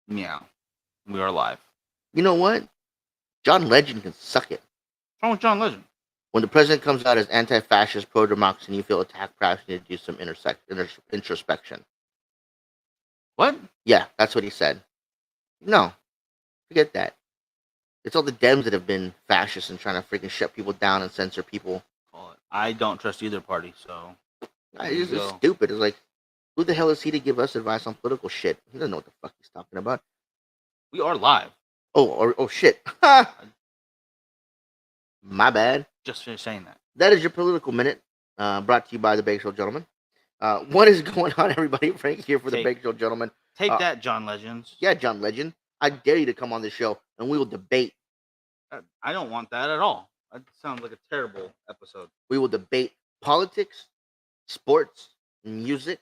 Yeah, we are live. You know what? John Legend can suck it. What's wrong with John Legend? When the president comes out as anti-fascist, pro-democracy, and you feel attacked, perhaps you need to do some introspection. What? Yeah, that's what he said. No, forget that. It's all the Dems that have been fascists and trying to freaking shut people down and censor people. I don't trust either party, so It's stupid. It's like, who the hell is he to give us advice on political shit? He doesn't know what the fuck he's talking about. we are live. Oh shit. My bad. Just finished saying that. That is your political minute, brought to you by the Bake Show Gentleman. What is going on, everybody? Frank here for the Bake Show Gentleman. Take that, John Legends. Yeah, John Legend. I dare you to come on the show and we will debate. I don't want that at all. That sounds like a terrible episode. We will debate politics, sports, music,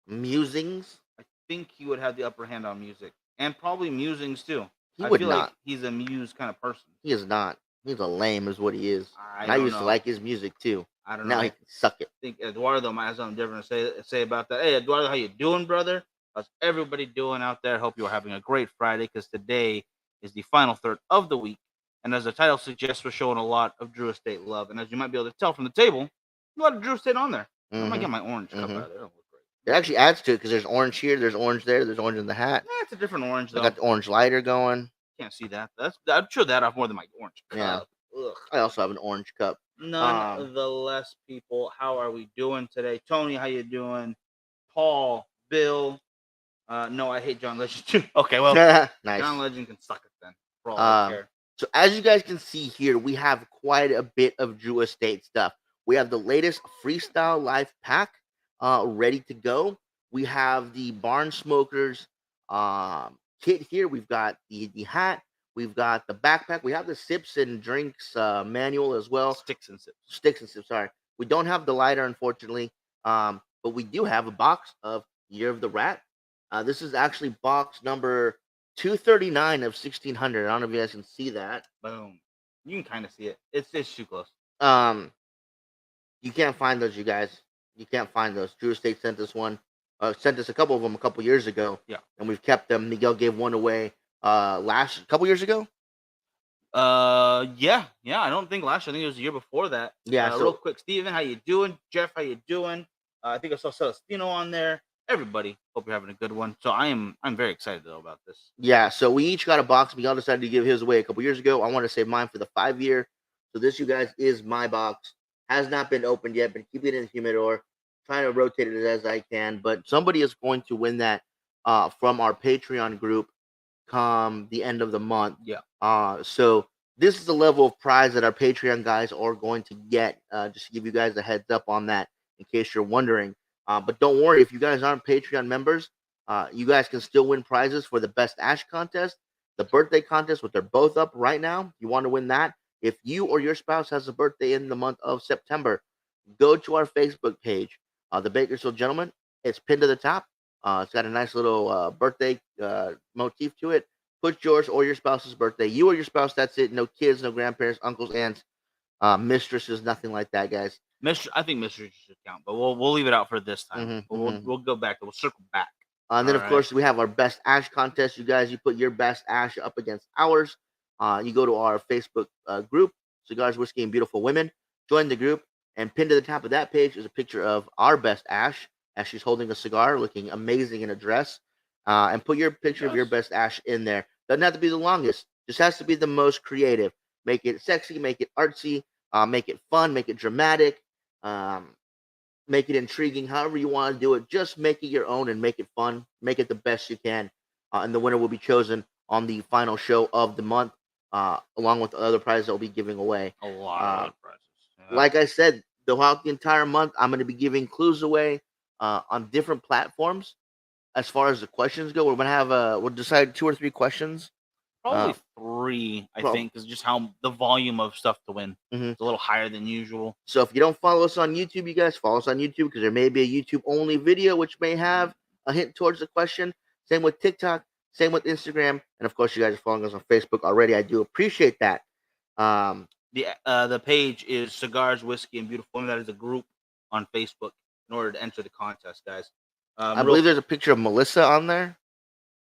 musings. I think he would have the upper hand on music and probably musings too. He would feel not. Like he's a muse kind of person. He is not. He's a lame, is what he is. I used to like his music too. I don't know. Now he can suck it. I think Eduardo might have something different to say about that. Hey, Eduardo, how you doing, brother? How's everybody doing out there? Hope you are having a great Friday because today is the final third of the week. And as the title suggests, we're showing a lot of Drew Estate love. And as you might be able to tell from the table, a lot of Drew Estate on there. I might get my orange cup out of there. It actually adds to it because there's orange here, there's orange there, there's orange in the hat. Yeah, it's a different orange, though. I got the orange lighter going. Can't see that. I'm sure that off more than my orange cup. Yeah. Ugh. I also have an orange cup. Nonetheless, people, how are we doing today? Tony, how you doing? Paul, Bill. No, I hate John Legend too. Okay, well, nice. John Legend can suck it then. For all I care. So as you guys can see here, we have quite a bit of Drew Estate stuff. We have the latest Freestyle Life pack ready to go. We have the Barn Smokers kit here. We've got the hat. We've got the backpack. We have the sips and drinks manual as well. Sticks and sips. Sorry, we don't have the lighter, unfortunately. But we do have a box of Year of the Rat. This is actually box number 239 of 1600. I don't know if you guys can see that. Boom. You can kind of see it. It's too close. You can't find those, you guys. You can't find those. Drew Estate sent us one. Sent us a couple of them a couple years ago. Yeah. And we've kept them. Miguel gave one away couple years ago. Yeah. I don't think last year. I think it was the year before that. Yeah. So real quick, Steven, how you doing? Jeff, how you doing? I think I saw Celestino on there. Everybody, hope you're having a good one. So I'm very excited though about this. Yeah. So we each got a box. Miguel decided to give his away a couple years ago. I want to save mine for the 5-year. So this, you guys, is my box. Has not been opened yet, but keep it in the humidor. Trying to rotate it as I can. But somebody is going to win that from our Patreon group come the end of the month. Yeah. So this is the level of prize that our Patreon guys are going to get. Just to give you guys a heads up on that, in case you're wondering. But don't worry, if you guys aren't Patreon members, you guys can still win prizes for the Best Ash contest, the birthday contest, which they're both up right now. You want to win that. If you or your spouse has a birthday in the month of September, go to our Facebook page, the Bakersfield Gentleman. It's pinned to the top. It's got a nice little birthday motif to it. Put yours or your spouse's birthday. You or your spouse, that's it. No kids, no grandparents, uncles, aunts, mistresses, nothing like that, guys. I think mistress should count, but we'll leave it out for this time. We'll go back. We'll circle back. And then, of course, we have our Best Ash contest. You guys, you put your best ash up against ours. You go to our Facebook group, Cigars, Whiskey, and Beautiful Women. Join the group, and pinned to the top of that page is a picture of our best ash, as she's holding a cigar, looking amazing in a dress. And put your picture of your best ash in there. Doesn't have to be the longest. Just has to be the most creative. Make it sexy, make it artsy, make it fun, make it dramatic, make it intriguing. However you want to do it, just make it your own and make it fun. Make it the best you can. And the winner will be chosen on the final show of the month, along with the other prizes that we'll be giving away. A lot of prizes. Yeah. Like I said, throughout the entire month, I'm going to be giving clues away on different platforms. As far as the questions go, we're going to have we'll decide 2 or 3 questions. Probably 3, I think, because just how the volume of stuff to win is a little higher than usual. So if you don't follow us on YouTube, you guys follow us on YouTube, because there may be a YouTube only video which may have a hint towards the question. Same with TikTok, same with Instagram, and of course you guys are following us on Facebook already. I do appreciate that. The page is Cigars, Whiskey, and Beautiful Women. That is a group on Facebook in order to enter the contest, guys. I believe there's a picture of Melissa on there.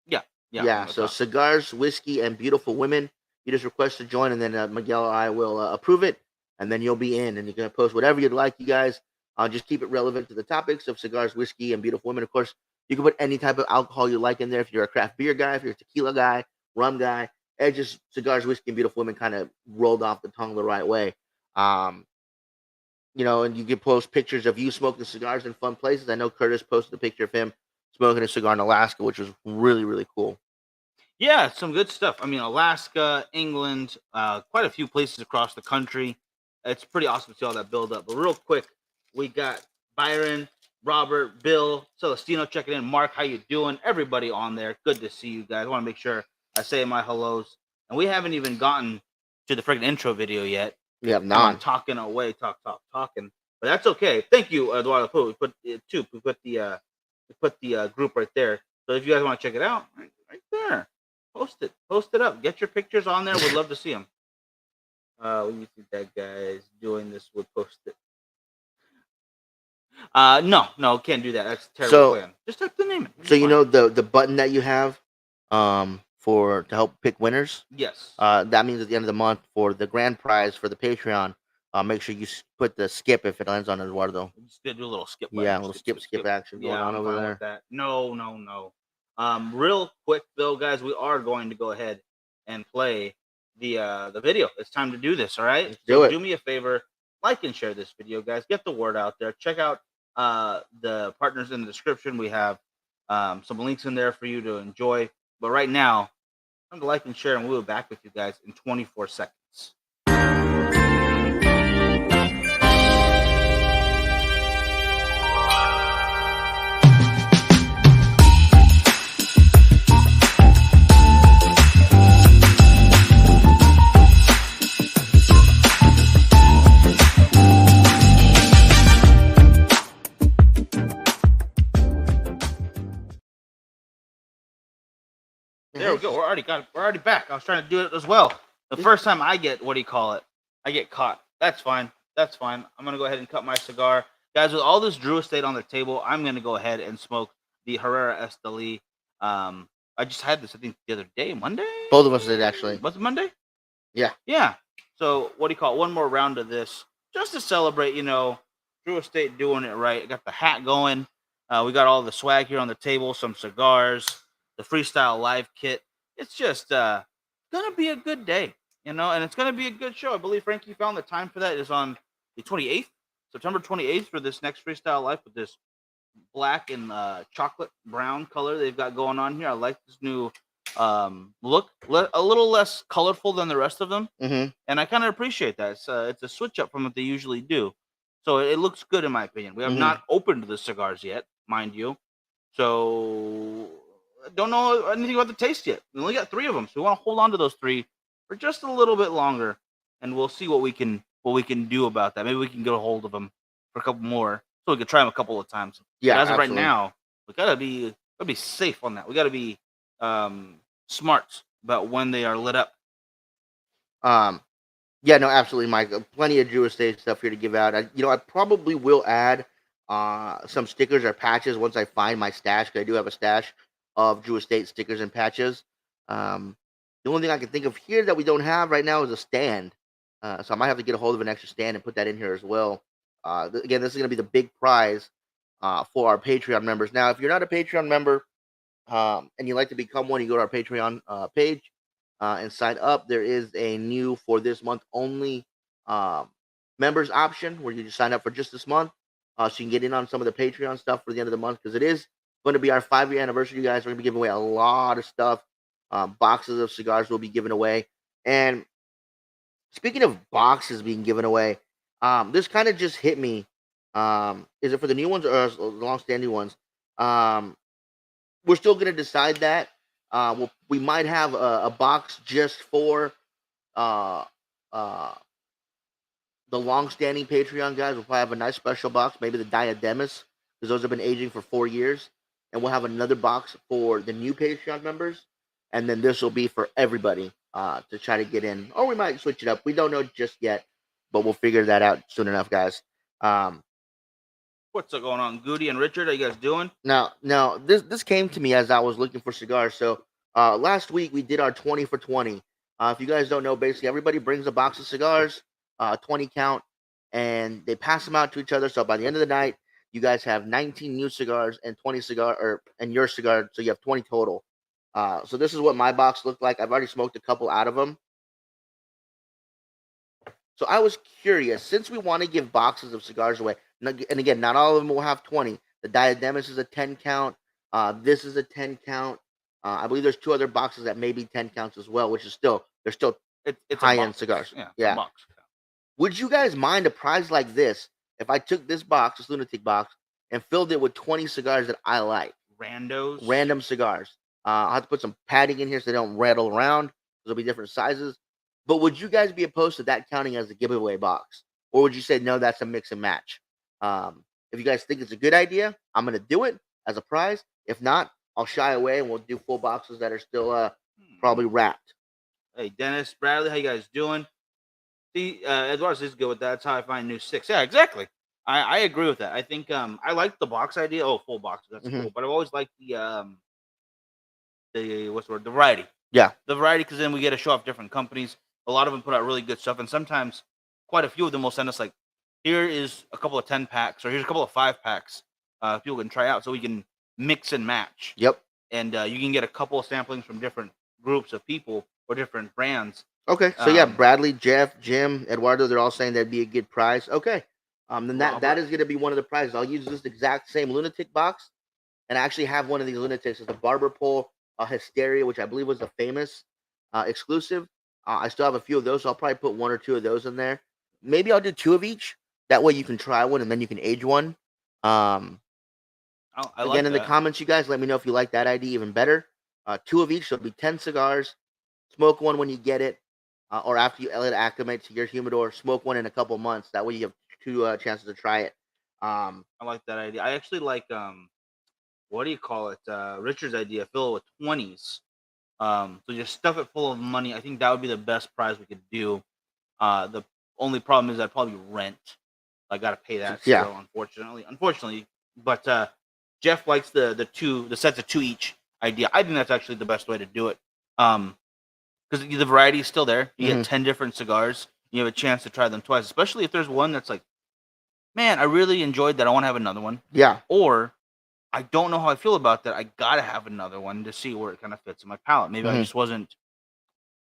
Yeah. Yeah. on the So top. cigars, whiskey, and beautiful women. You just request to join, and then Miguel or I will approve it, and then you'll be in, and you're gonna post whatever you'd like. You guys, just keep it relevant to the topics of cigars, whiskey, and beautiful women. Of course, you can put any type of alcohol you like in there. If you're a craft beer guy, if you're a tequila guy, rum guy, it just cigars, whiskey, and beautiful women kind of rolled off the tongue the right way. Um, and you can post pictures of you smoking cigars in fun places. I know Curtis posted a picture of him smoking a cigar in Alaska, which was really, really cool. Yeah, some good stuff. I mean, Alaska, England, quite a few places across the country. It's pretty awesome to see all that build up. But real quick, we got Byron, Robert, Bill, Celestino checking in. Mark, how you doing? Everybody on there. Good to see you guys. I want to make sure I say my hellos. And we haven't even gotten to the freaking intro video yet. We have I'm none. talking away, talking. But that's okay. Thank you, Eduardo Poo. We put it too. We put the group right there. So if you guys want to check it out, right there. Post it up. Get your pictures on there. We'd love to see them. What do you think that guy's doing this would post it? No, can't do that. That's a terrible plan. Just type the name in. So you know the button that you have for to help pick winners? Yes. That means at the end of the month for the grand prize for the Patreon, make sure you put the skip if it lands on Eduardo. Just do a little skip. Yeah, a little skip action going on over there. That. No. Real quick though, guys, we are going to go ahead and play the video. It's time to do this. All right. Do me a favor, like and share this video, guys. Get the word out there. Check out the partners in the description. We have some links in there for you to enjoy. But right now, I'm going to like and share, and we'll be back with you guys in 24 seconds. There we go. We're already back. I was trying to do it as well. The first time I get I get caught. That's fine. I'm gonna go ahead and cut my cigar, guys. With all this Drew Estate on the table, I'm gonna go ahead and smoke the Herrera Esteli. I just had this, I think, the other day, Monday. Both of us did actually. Was it Monday? Yeah. So what do you call it? One more round of this, just to celebrate. Drew Estate doing it right. I got the hat going. We got all the swag here on the table. Some cigars. The freestyle live kit. It's just gonna be a good day, and it's gonna be a good show. I believe Frankie found the time for that is on the 28th, September 28th, for this next freestyle live with this black and chocolate brown color they've got going on here. I like this new look, a little less colorful than the rest of them, and I kind of appreciate that. It's a switch up from what they usually do, so it looks good in my opinion. We have not opened the cigars yet, mind you, so don't know anything about the taste yet. We only got 3 of them, so we want to hold on to those 3 for just a little bit longer, and we'll see what we can do about that. Maybe we can get a hold of them for a couple more, so we can try them a couple of times. Yeah, but as of right now, we gotta be safe on that. We gotta be smart about when they are lit up. Yeah, no, absolutely, Mike. Plenty of Drew Estate stuff here to give out. I probably will add some stickers or patches once I find my stash, because I do have a stash of Drew Estate stickers and patches. The only thing I can think of here that we don't have right now is a stand. So I might have to get a hold of an extra stand and put that in here as well. Again, this is going to be the big prize for our Patreon members. Now, if you're not a Patreon member and you'd like to become one, you go to our Patreon page and sign up. There is a new, for this month only, members option where you just sign up for just this month, so you can get in on some of the Patreon stuff for the end of the month, because it is going to be our 5-year anniversary, you guys. We're going to be giving away a lot of stuff. Boxes of cigars will be given away. And speaking of boxes being given away, this kind of just hit me. Is it for the new ones or the long-standing ones? We're still going to decide that. We might have a box just for the long-standing Patreon guys. We'll probably have a nice special box, maybe the Diademas, because those have been aging for 4 years. And we'll have another box for the new Patreon members. And then this will be for everybody to try to get in. Or we might switch it up. We don't know just yet, but we'll figure that out soon enough, guys. What's going on, Goody and Richard? How you guys doing? Now, this came to me as I was looking for cigars. So Last week we did our 20 for 20. If you guys don't know, basically everybody brings a box of cigars, 20 count, and they pass them out to each other. So by the end of the night, you guys have 19 new cigars and 20 cigar or and your cigar, so you have 20 total. So this is what my box looked like. I've already smoked a couple out of them. So I was curious, since we want to give boxes of cigars away, and again, not all of them will have 20. The Diademus is a 10 count. This is a 10 count. I believe there's two other boxes that may be 10 counts as well, which is they're still It's high a end box. cigars. Yeah, it's Yeah. a box. Would you guys mind a prize like this if I took this box, this lunatic box, and filled it with 20 cigars that I like? Randos. Random cigars. I'll have to put some padding in here so they don't rattle around. There'll be different sizes. But would you guys be opposed to that counting as a giveaway box? Or would you say, no, that's a mix and match? If you guys think it's a good idea, I'm going to do it as a prize. If not, I'll shy away and we'll do full boxes that are still probably wrapped. Hey, Dennis, Bradley, how you guys doing? See, Eduardo is good with that. That's how I find new six. Yeah, exactly. I agree with that. I think I like the box idea. Oh, full box. That's cool. But I've always liked the what's the word? The variety. Yeah. The variety, because then we get to show off different companies. A lot of them put out really good stuff, and sometimes quite a few of them will send us like, here is a couple of 10 packs, or here's a couple of 5 packs. People can try out, so we can mix and match. Yep. And you can get a couple of samplings from different groups of people or different brands. Okay, so yeah, Bradley, Jeff, Jim, Eduardo, they're all saying that'd be a good prize. Okay, then that is going to be one of the prizes. I'll use this exact same lunatic box, and I actually have one of these lunatics. It's the Barber Pole Hysteria, which I believe was the famous exclusive. I still have a few of those, so I'll probably put 1 or 2 of those in there. Maybe I'll do 2 of each. That way you can try one, and then you can age one. Again, like in the comments, you guys, let me know if you like that idea even better. 2 of each, so it'll be 10 cigars. Smoke one when you get it. Or after you let it acclimate to your humidor, smoke one in a couple months. That way you have 2 chances to try it. I like that idea. I actually like what do you call it? Richard's idea, fill it with 20s. So just stuff it full of money. I think that would be the best prize we could do. The only problem is I'd probably rent. I gotta pay that still, unfortunately. But Jeff likes the sets of 2 each idea. I think that's actually the best way to do it. Because the variety is still there. You get 10 different cigars. You have a chance to try them twice, especially if there's one that's like, man, I really enjoyed that. I want to have another one. Yeah. Or I don't know how I feel about that. I got to have another one to see where it kind of fits in my palate. Maybe I just wasn't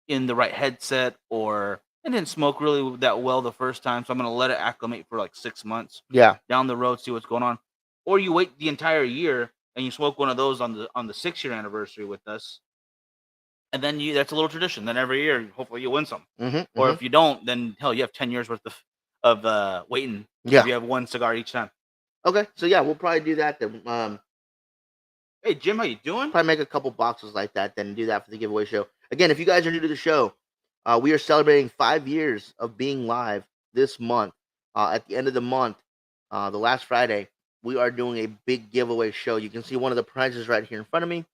in the right headset, or I didn't smoke really that well the first time. So I'm going to let it acclimate for like 6 months. Yeah. Down the road, see what's going on. Or you wait the entire year and you smoke one of those on the 6-year anniversary with us. And then that's a little tradition. Then every year, hopefully you win some. Or if you don't, then hell, you have 10 years worth of waiting. Yeah. If you have 1 cigar each time. Okay, so yeah, we'll probably do that then. Hey Jim, how you doing? Probably make a couple boxes like that, then do that for the giveaway show. Again, if you guys are new to the show, we are celebrating 5 years of being live this month. At the end of the month, the last Friday, we are doing a big giveaway show. You can see one of the prizes right here in front of me.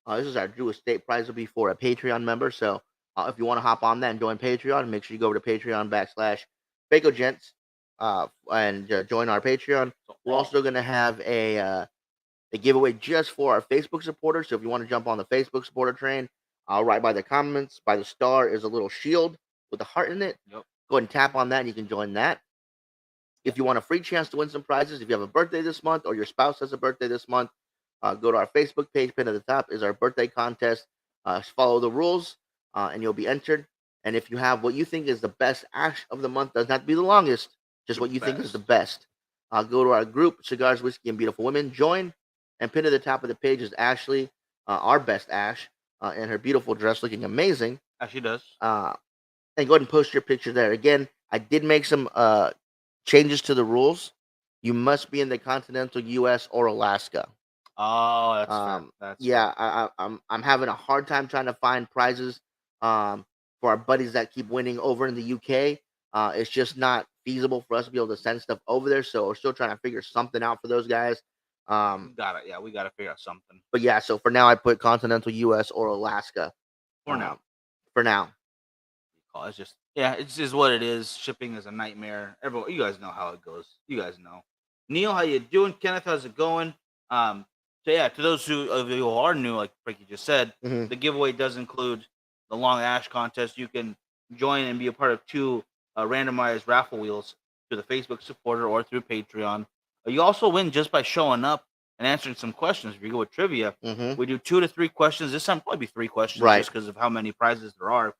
This is our Drew Estate prize. Will be for a Patreon member. So if you want to hop on that and join Patreon, make sure you go over to Patreon/FacoGents and join our Patreon. We're also going to have a giveaway just for our Facebook supporters. So if you want to jump on the Facebook supporter train, right by the comments, by the star is a little shield with a heart in it. Yep. Go ahead and tap on that and you can join that. If you want a free chance to win some prizes, if you have a birthday this month or your spouse has a birthday this month, go to our Facebook page. Pinned at the top is our birthday contest. Follow the rules and you'll be entered. And if you have what you think is the best ash of the month, doesn't have to be the longest, just what you think is the best. Go to our group, Cigars, Whiskey, and Beautiful Women. Join. And pinned to the top of the page is Ashley, our best Ash, in her beautiful dress, looking amazing. As she does. And go ahead and post your picture there. Again, I did make some changes to the rules. You must be in the continental U.S. or Alaska. Oh, that's fair. That's yeah. I'm having a hard time trying to find prizes for our buddies that keep winning over in the UK. It's just not feasible for us to be able to send stuff over there. So we're still trying to figure something out for those guys. Got it. Yeah, we got to figure out something. But yeah, so for now, I put continental U.S. or Alaska. For now. For now. It's just, yeah, it's just what it is. Shipping is a nightmare. Everyone, you guys know how it goes. You guys know. Neil, how you doing? Kenneth, how's it going? So yeah, to those of you who are new, like Frankie just said, Mhm. the giveaway does include the long ash contest. You can join and be a part of 2 randomized raffle wheels through the Facebook supporter or through Patreon. You also win just by showing up and answering some questions. If you go with trivia, Mhm. we do 2 to 3 questions. This time probably be 3 questions Right. just because of how many prizes there are.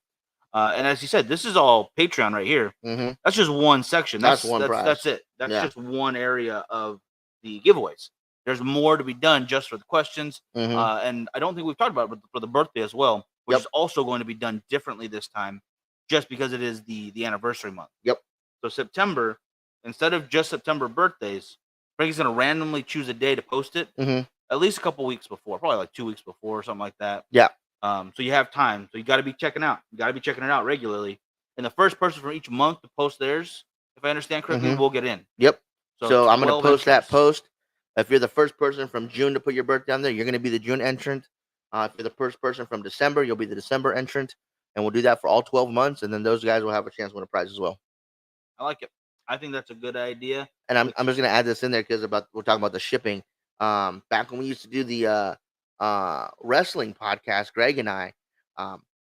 And as you said, this is all Patreon right here. Mhm. That's just one section. That's one prize. That's it. That's Yeah. just one area of the giveaways. There's more to be done just for the questions. Mhm. And I don't think we've talked about it, but for the birthday as well, which Yep. is also going to be done differently this time, just because it is the anniversary month. Yep. So September, instead of just September birthdays, Frankie's going to randomly choose a day to post it Mhm. at least a couple weeks before, probably like 2 weeks before or something like that. Yeah. So you have time. So you got to be checking out. You got to be checking it out regularly. And the first person from each month to post theirs, if I understand correctly, Mhm. will get in. Yep. So I'm gonna 12 post that entrants. post. If you're the first person from June to put your birthday on there, you're gonna be the June entrant. If you're the first person from December, you'll be the December entrant, and we'll do that for all 12 months, and then those guys will have a chance to win a prize as well. I like it. I think that's a good idea. And I'm just gonna add this in there because we're talking about the shipping. Back when we used to do the wrestling podcast, Greg and I,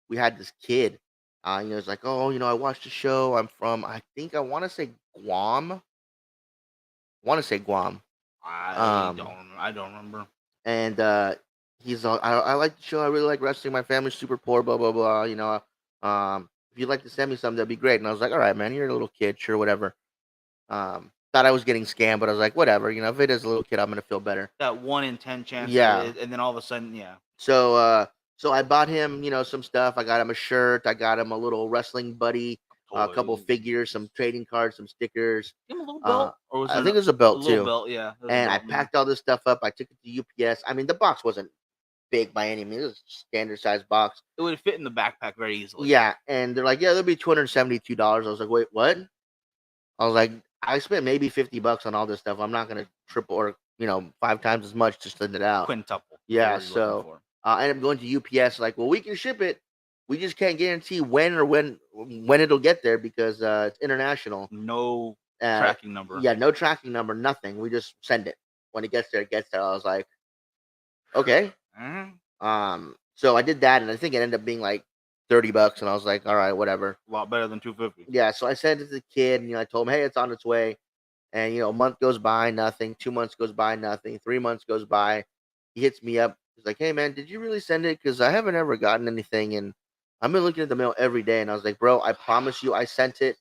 we had this kid. It's like, oh, I watched the show. I'm from, I think I want to say Guam. I Um, don't remember. and he's all, I like the show. I really like wrestling. My family's super poor. Blah blah blah. If you'd like to send me something, that'd be great. And I was like, all right, man, you're a little kid, sure, whatever. Thought I was getting scammed, but I was like, whatever. If it is a little kid, I'm gonna feel better. That 1 in 10 chance. Yeah. And then all of a sudden, yeah. So I bought him, some stuff. I got him a shirt. I got him a little wrestling buddy, a couple Toys. figures, some trading cards, some stickers. Give him a little belt. Or was I there think it was a a belt little too. belt? Yeah. There was a And I belt, maybe. packed all this stuff up. I took it to UPS. I mean, the box wasn't big by any means. It was a standard size box. It would fit in the backpack very easily. Yeah, and they're like, yeah, there'll be $272. I was like, wait, what? I was like, I spent maybe $50 on all this stuff. I'm not gonna triple or 5 times as much to send it out. Quintuple. Yeah, That's what you're looking so for. I ended up going to UPS. Like, well, we can ship it. We just can't guarantee when it'll get there because it's international. No tracking number. Yeah, no tracking number, nothing. We just send it. When it gets there, it gets there. I was like, okay. So I did that, and I think it ended up being like $30, and I was like, all right, whatever. A lot better than $250. Yeah, so I sent it to the kid, and I told him, hey, it's on its way. And a month goes by, nothing. 2 months goes by, nothing. 3 months goes by. He hits me up. He's like, hey man, did you really send it? Because I haven't ever gotten anything, and I've been looking at the mail every day. And I was like, bro, I promise you, I sent it.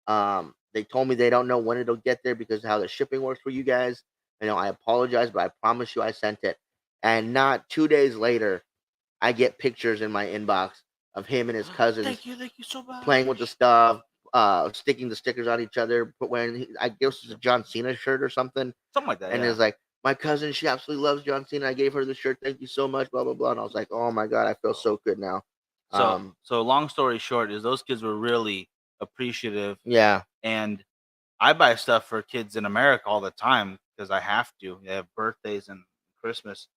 They told me they don't know when it'll get there because of how the shipping works for you guys. I apologize, but I promise you, I sent it. And not 2 days later, I get pictures in my inbox of him and his cousins Thank you so much. playing with the stuff, sticking the stickers on each other, but when I guess it's a John Cena shirt or something. Something like that. And yeah. it's like, my cousin, she absolutely loves John Cena. I gave her the shirt. Thank you so much. Blah blah blah. And I was like, oh my god, I feel so good now. So long story short is those kids were really appreciative. Yeah. And I buy stuff for kids in America all the time because I have to. They have birthdays and Christmas.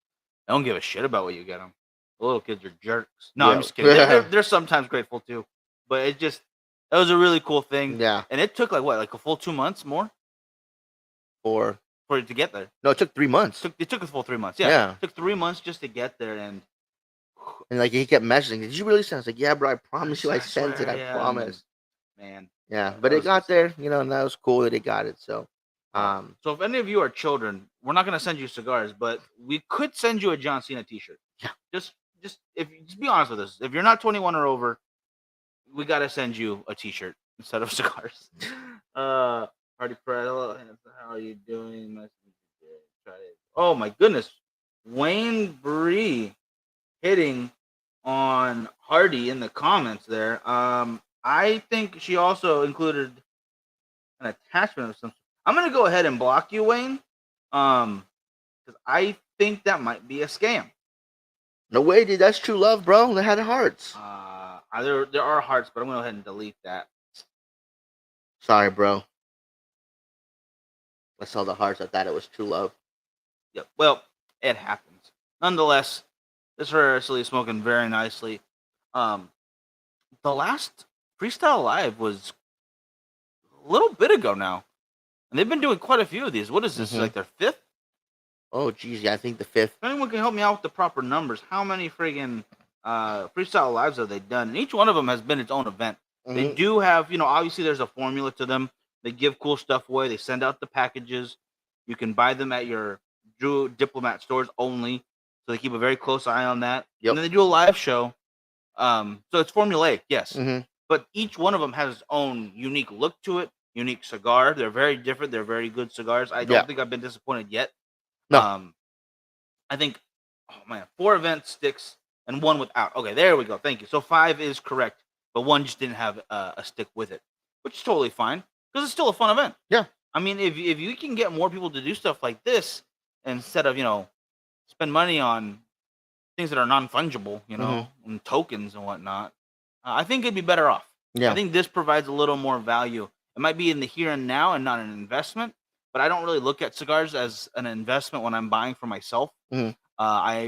I don't give a shit about what you get them. The little kids are jerks. No, Yeah. I'm just kidding. They're sometimes grateful too. But that was a really cool thing. Yeah. And it took like a full 2 months more For it to get there. no, it took 3 months. It took a full 3 months. Yeah. Yeah. It took 3 months just to get there. And like he kept messaging, did you really send it? I was like, yeah, bro, I promise you I sent it. swear, I yeah, promise. Man. Yeah. But that it was got just- there, and that was cool that it got it. So So if any of you are children, we're not gonna send you cigars, but we could send you a John Cena T-shirt. Yeah. Just be honest with us. If you're not 21 or over, we gotta send you a T-shirt instead of cigars. Hardy Pratt, hello, how are you doing? Nice to meet you. Try it. Oh my goodness, Wayne Bree hitting on Hardy in the comments there. I think she also included an attachment of some. I'm gonna go ahead and block you, Wayne, because I think that might be a scam. no way, dude. That's true love, bro. They had hearts. There are hearts, but I'm gonna go ahead and delete that. Sorry, bro. I saw the hearts. I thought it was true love. Yep. Well, it happens. Nonetheless, this Herrera is smoking very nicely. The last Freestyle Live was a little bit ago now, and they've been doing quite a few of these. What is this? Mhm. Like their fifth? Oh, geez, yeah, I think the 5th. If anyone can help me out with the proper numbers, how many friggin' freestyle lives have they done? And each one of them has been its own event. They Mhm. do have, obviously there's a formula to them. They give cool stuff away. They send out the packages. You can buy them at your Drew Diplomat stores only. So they keep a very close eye on that. Yep. And then they do a live show. So it's formulaic, yes. Mhm. But each one of them has its own unique look to it, unique cigar. They're very different. They're very good cigars. I don't Yeah. think I've been disappointed yet. No. I think, 4 event sticks and 1 without. Okay, there we go. Thank you. So 5 is correct, but 1 just didn't have a stick with it, which is totally fine because it's still a fun event. Yeah. I mean, if you can get more people to do stuff like this instead of spend money on things that are non-fungible, Mhm. and tokens and whatnot, I think it'd be better off. I Yeah. think this provides a little more value. It might be in the here and now and not an investment, but I don't really look at cigars as an investment when I'm buying for myself. Mhm. I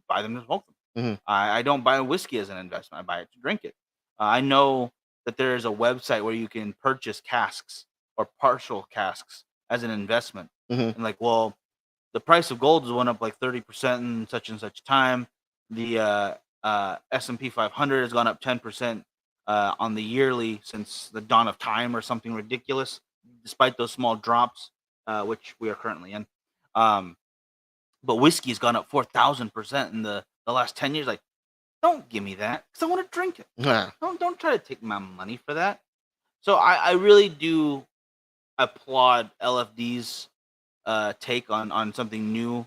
buy them to smoke them. Mhm. I don't buy whiskey as an investment. I buy it to drink it. I know that there is a website where you can purchase casks or partial casks as an investment. Mhm. And well, the price of gold has went up like 30% in such and such time. The S&P 500 has gone up 10% on the yearly since the dawn of time or something ridiculous, despite those small drops, which we are currently in. But whiskey's gone up 4,000% in the last 10 years. Like, don't give me that because I want to drink it. Yeah. Don't try to take my money for that. So I really do applaud LFD's take on something new,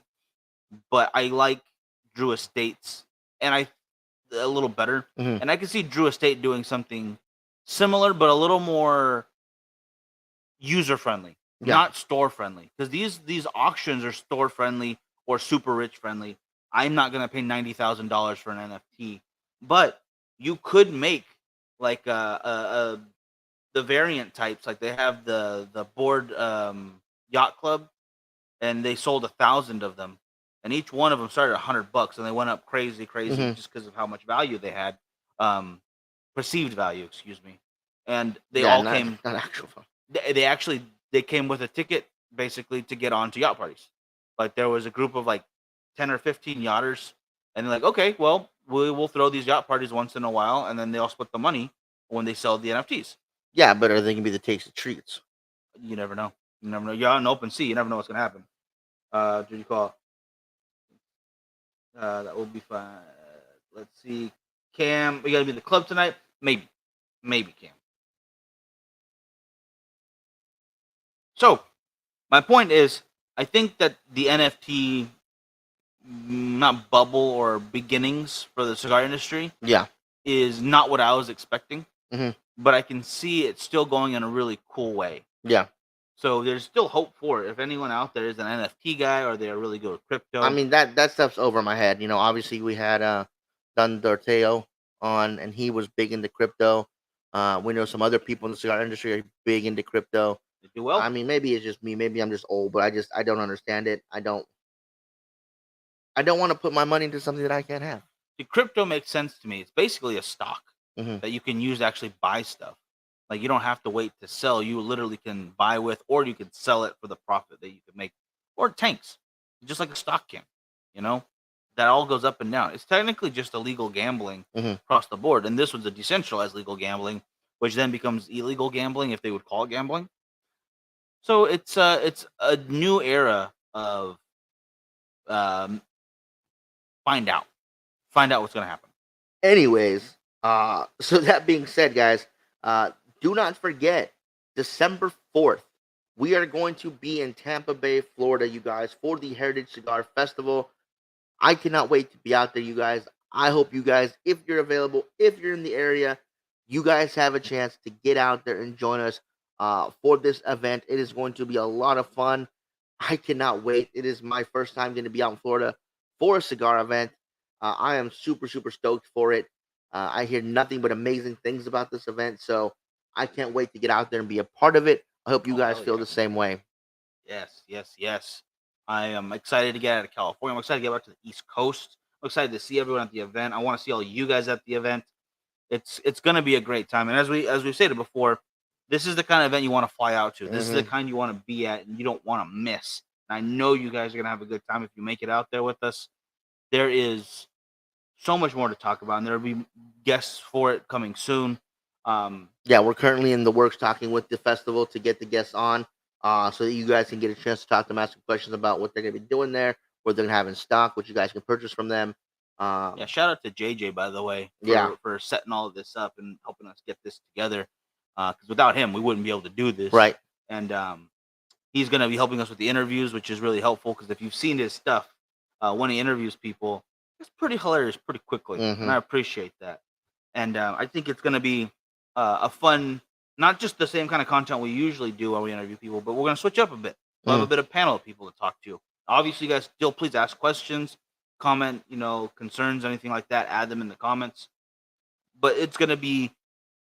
but I like Drew Estate's and I a little better. Mhm. And I can see Drew Estate doing something similar, but a little more user friendly, Yeah. not store friendly. Because these auctions are store friendly or super rich friendly. I'm not gonna pay $90,000 for an NFT, but you could make like the variant types. Like they have the board yacht club, and they sold 1,000 of them, and each one of them started $100, and they went up crazy Mhm. just because of how much value they had, um, perceived value, excuse me, and they Yeah, all not came. not actual fun. They actually they came with a ticket basically to get onto yacht parties. Like there was a group of like 10 or 15 yachters, and they're like, okay, well, we will throw these yacht parties once in a while, and then they'll split the money when they sell the NFTs. Yeah, but are they gonna be the takes of treats? You never know. You never know. You're on an open sea. You never know what's gonna happen. Did you call? That will be fine. Let's see. Cam, we gotta be in the club tonight. Maybe Cam. So my point is, I think that the NFT, not bubble or beginnings for the cigar industry, Yeah. is not what I was expecting. Mhm. But I can see it still going in a really cool way. Yeah. So there's still hope for it. If anyone out there is an NFT guy or they are really good with crypto, I mean that stuff's over my head. Obviously we had Don Dorteo on, and he was big into crypto. We know some other people in the cigar industry are big into crypto. they do well. I mean, maybe it's just me. Maybe I'm just old, but I don't understand it. I don't want to put my money into something that I can't have. See, crypto makes sense to me. It's basically a stock Mhm. that you can use to actually buy stuff. Like you don't have to wait to sell. You literally can buy with, or you can sell it for the profit that you can make. Or tanks, just like a stock can. You know, that all goes up and down. It's technically just illegal gambling Mhm. across the board, and this was a decentralized legal gambling, which then becomes illegal gambling if they would call it gambling. So it's a new era of um, find out, find out what's gonna happen. Anyways, so that being said, guys, do not forget December 4th, we are going to be in Tampa Bay, Florida, you guys, for the Heritage Cigar Festival. I cannot wait to be out there, you guys. I hope you guys, if you're available, if you're in the area, you guys have a chance to get out there and join us for this event. It is going to be a lot of fun. I cannot wait. It is my first time going to be out in Florida for a cigar event. I am super, super stoked for it. I hear nothing but amazing things about this event, so I can't wait to get out there and be a part of it. I hope you Oh, guys hell feel yeah. the same way. Yes. I am excited to get out of California. I'm excited to get back to the East Coast. I'm excited to see everyone at the event. I want to see all you guys at the event. It's going to be a great time. And as we've stated before, this is the kind of event you want to fly out to. This is the Mhm. kind you want to be at, and you don't want to miss. And I know you guys are gonna have a good time if you make it out there with us. There is so much more to talk about, and there'll be guests for it coming soon. Yeah, we're currently in the works talking with the festival to get the guests on, so that you guys can get a chance to talk to them, ask some questions about what they're gonna be doing there, what they're gonna have in stock, what you guys can purchase from them. Yeah, shout out to JJ, by the way, Yeah. for setting all of this up and helping us get this together. Because without him, we wouldn't be able to do this. Right. And he's going to be helping us with the interviews, which is really helpful. Because if you've seen his stuff, when he interviews people, it's pretty hilarious pretty quickly, and I appreciate that. And I think it's going to be a fun, not just the same kind of content we usually do when we interview people, but we're going to switch up a bit. We'll have a bit of panel of people to talk to. Obviously, you guys still please ask questions, comment, concerns, anything like that. Add them in the comments. But it's going to be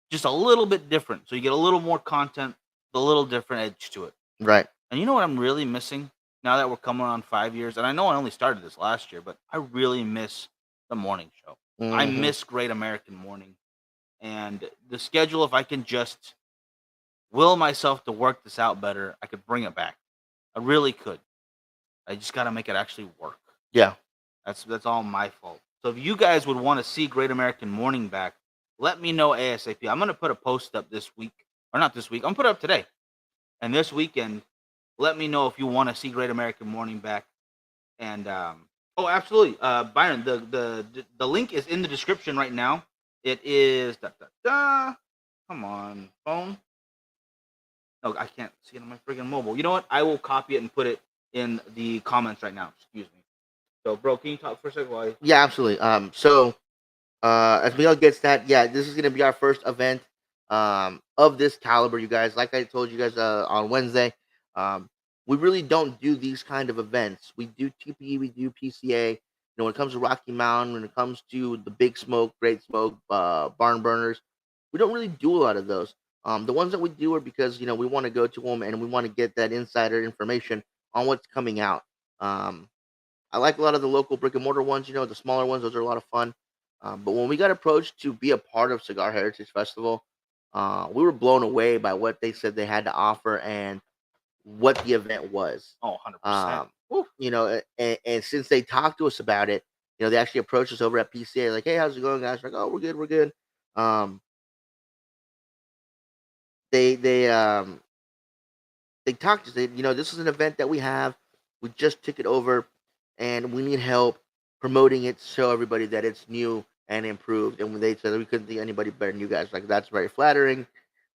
just a little bit different, so you get a little more content, a little different edge to it. Right. And you know what I'm really missing now that we're coming on 5 years? And I know I only started this last year, but I really miss the morning show. I miss Great American Morning. And the schedule, if I can just will myself to work this out better, I could bring it back. I really could. I just got to make it actually work. Yeah. That's all my fault. So if you guys would want to see Great American Morning back, let me know ASAP. I'm going to put a post up this week. Or not this week. I'm going to put it up today. And this weekend, let me know if you want to see Great American Morning back. And, oh, absolutely. Byron, the link is in the description right now. It is... Come on, phone. No, I can't see it on my friggin' mobile. You know what? I will copy it and put it in the comments right now. Excuse me. So, bro, can you talk for a second while Yeah, absolutely. So, as Miguel gets that, yeah, this is gonna be our first event of this caliber, you guys. Like I told you guys on Wednesday, we really don't do these kind of events. We do TPE, we do PCA. When it comes to Rocky Mountain, when it comes to the Big Smoke, Great Smoke, Barn Burners, we don't really do a lot of those. The ones that we do are because we want to go to them and we want to get that insider information on what's coming out. I like a lot of the local brick and mortar ones, the smaller ones. Those are a lot of fun. But when we got approached to be a part of Cigar Heritage Festival, we were blown away by what they said they had to offer and what the event was. Oh, 100%. And since they talked to us about it, they actually approached us over at PCA, like, "Hey, how's it going, guys?" We're like, "Oh, we're good." They talked to us. This is an event that we have. We just took it over, and we need help promoting it to show everybody that it's new and improved. And when they said we couldn't think anybody better than you guys, like, that's very flattering.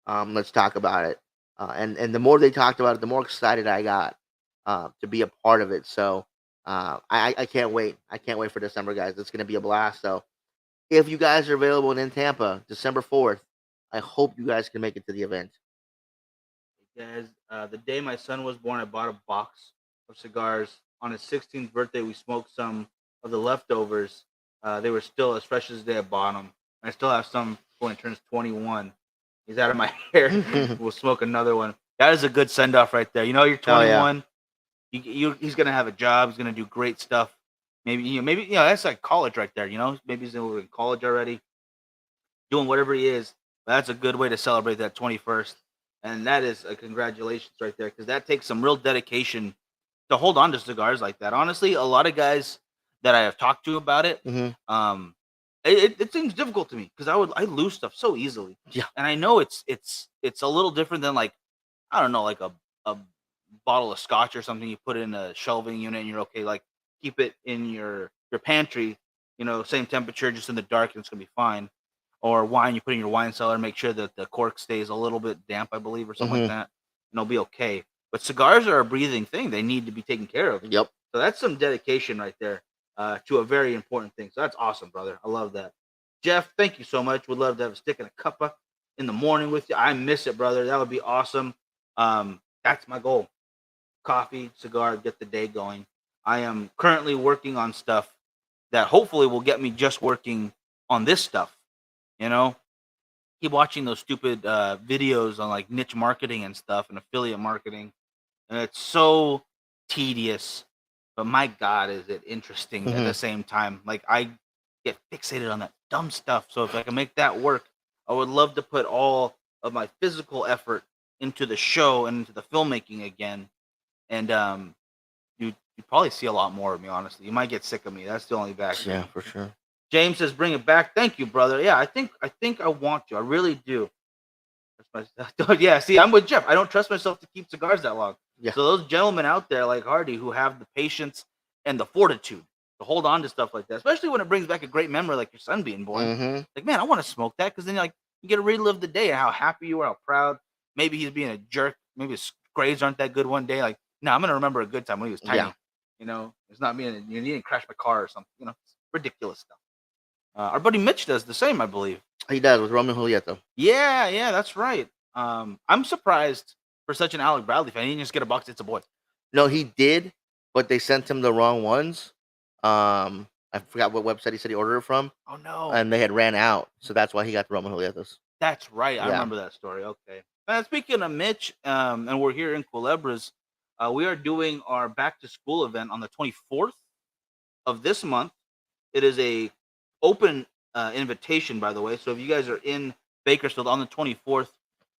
Let's talk about it. And the more they talked about it, the more excited I got to be a part of it. So I can't wait. I can't wait for December, guys. It's going to be a blast. So if you guys are available in Tampa, December 4th, I hope you guys can make it to the event. Guys, the day my son was born, I bought a box of cigars. On his 16th birthday, we smoked some of the leftovers. They were still as fresh as the day I bought them. I still have some when he turns 21. He's out of my hair. We'll smoke another one. That is a good send off right there. You're 21. He's gonna have a job. He's gonna do great stuff. Maybe that's like college right there. Maybe he's in college already, doing whatever he is. But that's a good way to celebrate that 21st. And that is a congratulations right there, because that takes some real dedication to hold on to cigars like that. Honestly, a lot of guys that I have talked to about it, it seems difficult to me because I lose stuff so easily. Yeah. And I know it's a little different than, like, I don't know, like a bottle of scotch or something. You put it in a shelving unit and you're okay. Like, keep it in your pantry, same temperature, just in the dark, and it's gonna be fine. Or wine, you put in your wine cellar, make sure that the cork stays a little bit damp, I believe, or something like that, and it'll be okay. But cigars are a breathing thing; they need to be taken care of. Yep. So that's some dedication right there to a very important thing. So that's awesome, brother. I love that. Jeff, thank you so much. Would love to have a stick and a cuppa in the morning with you. I miss it, brother. That would be awesome. That's my goal. Coffee, cigar, get the day going. I am currently working on stuff that hopefully will get me just working on this stuff. Keep watching those stupid videos on, like, niche marketing and stuff and affiliate marketing, and it's so tedious. But my God, is it interesting at the same time? Like, I get fixated on that dumb stuff. So if I can make that work, I would love to put all of my physical effort into the show and into the filmmaking again. And you'd probably see a lot more of me. Honestly, you might get sick of me. That's the only bad thing. Yeah, for sure. James says, "Bring it back." Thank you, brother. Yeah, I think I want to. I really do. Yeah, see, I'm with Jeff. I don't trust myself to keep cigars that long. Yeah. So those gentlemen out there like Hardy who have the patience and the fortitude to hold on to stuff like that, especially when it brings back a great memory like your son being born. Mm-hmm. Like, man, I want to smoke that because then like you get to relive the day and how happy you were, how proud. Maybe he's being a jerk. Maybe his grades aren't that good one day. Like, no, I'm gonna remember a good time when he was tiny. Yeah. You know, it's not being you didn't crash my car or something. You know, it's ridiculous stuff. Our buddy Mitch does the same, I believe. He does with Roman Julieto. Yeah, that's right. I'm surprised for such an Alec Bradley fan. He didn't just get a box. It's a boy. No, he did, but they sent him the wrong ones. I forgot what website he said he ordered it from, Oh no, and they had ran out, so that's why he got the Roman Julietos. that's right. I Yeah. remember that story. Okay. Speaking of Mitch, and we're here in Culebras, we are doing our back to school event on the 24th of this month. It is a open invitation, by the way. So if you guys are in Bakersfield on the 24th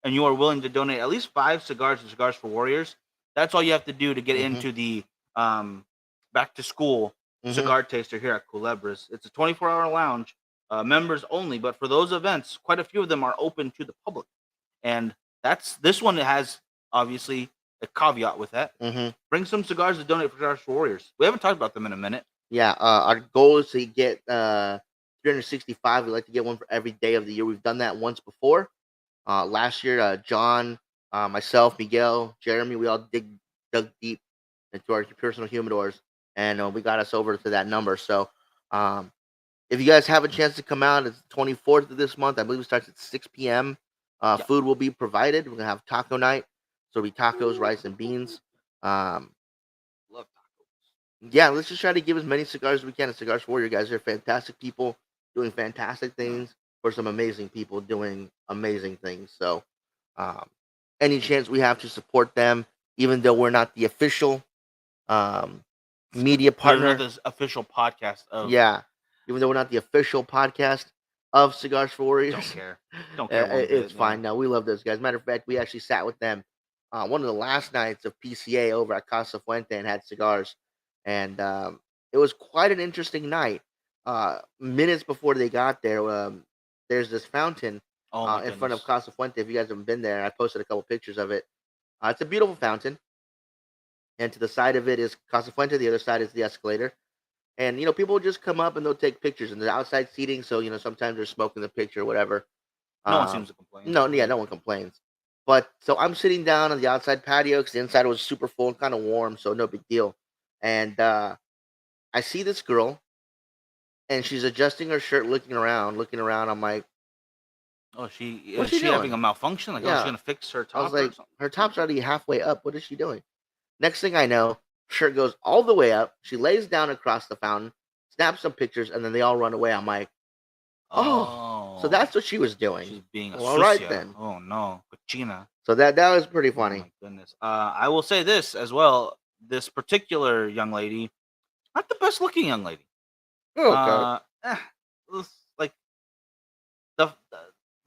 and you are willing to donate at least 5 cigars to Cigars for Warriors, that's all you have to do to get Mhm. into the back to school Mhm. cigar taster here at Culebras. It's a 24-hour lounge, members only, but for those events, quite a few of them are open to the public. And this one has obviously a caveat with that. Mhm. Bring some cigars to donate for Cigars for Warriors. We haven't talked about them in a minute. Yeah, our goal is to get 365. We like to get one for every day of the year. We've done that once before. Last year, John, myself, Miguel, Jeremy, we all dug deep into our personal humidors, and we got us over to that number. So, if you guys have a chance to come out, it's the 24th of this month. I believe it starts at 6 p.m. Yeah. Food will be provided. We're gonna have taco night, so it'll be tacos, rice, and beans. Love tacos. Yeah, let's just try to give as many cigars as we can. And Cigars for Warrior guys are fantastic people doing fantastic things for some amazing people doing amazing things. So, any chance we have to support them, even though we're not the official media partner, We're not the official podcast of. yeah, even though we're not the official podcast of Cigars for Warriors, Don't care. Don't care. one bit, it's you fine. know. No, we love those guys. Matter of fact, we actually sat with them one of the last nights of PCA over at Casa Fuente and had cigars, and it was quite an interesting night. Minutes before they got there, there's this fountain Oh my in front of goodness. Casa Fuente. If you guys haven't been there, I posted a couple pictures of it. It's a beautiful fountain, and to the side of it is Casa Fuente. The other side is the escalator. And people just come up and they'll take pictures, and the outside seating. So sometimes they're smoking the picture, or whatever. No one Um, seems to complain. no, yeah, no one complains. But so I'm sitting down on the outside patio because the inside was super full and kind of warm, so no big deal. And I see this girl, and she's adjusting her shirt, looking around. I'm like, Oh, is What's she she having doing? a malfunction? Like, oh, Yeah. she's gonna fix her I top was or like, something? her top's already halfway up. What is she doing? Next thing I know, shirt goes all the way up. She lays down across the fountain, snaps some pictures, and then they all run away. I'm like, oh, so that's what she was doing. she's being a Well, all right sucia. then. Oh no, cochina. So that was pretty Oh funny. my goodness. I will say this as well. This particular young lady, not the best looking young lady. Okay. Like the